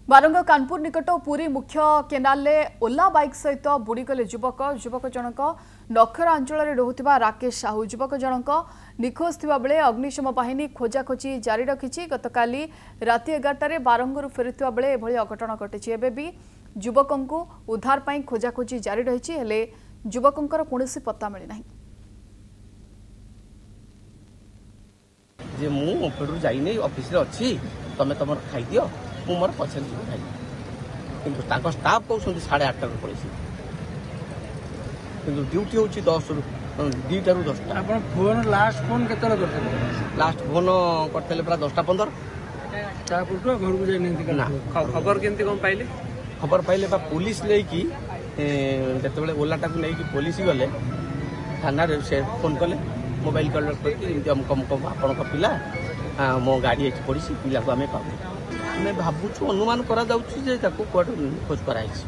बारंग कानपुर निकट पुरी मुख्य केनाल ओला बाइक सहित बुड़ीगले युवक जनक नखरा अंचल रोहुथिबा राकेश साहू युवक जनक निखोज थिबा बेले अग्निशम बाहिनी खोजाखोजी जारी रखिछि। गतकाली राति 11टारे बारंगरु फेरुथिबा बेले एभଳି अघटन घटिछि। एबे भी युवकंकु उद्धार पई खोजाखोजी जारी रहिछि, हेले युवकंकर कोनोसी पत्ता मिलि नाही। जे मु फेरु जाई नै ऑफिस रे अछि, तमे तमर खाइ दियो, मु मोर पछन खाइ। किंतु ताको स्टाफ को 8:30 रे पळेछि, किंतु ड्यूटी होछि 10 रु 2टा रु 10टा। आपण फोन लास्ट फोन केतले करते? लास्ट फोन करतेले पूरा 10:15 ता पुटो घर को जाई नै ना। खबर केंती कोन पाइले? खबर पाइले बा पुलिस ले की जते बेले ओलाटा को नै की पुलिस गले थाना रे से फोन कले, मोबाइल कॉल करके हमको आपण का पिला मो गाड़ी एठी पड़ी पिला को हमें पाबो। मैं भाबुछु अनुमान करा जाउछि जे ताको कोड खोज कराइछि।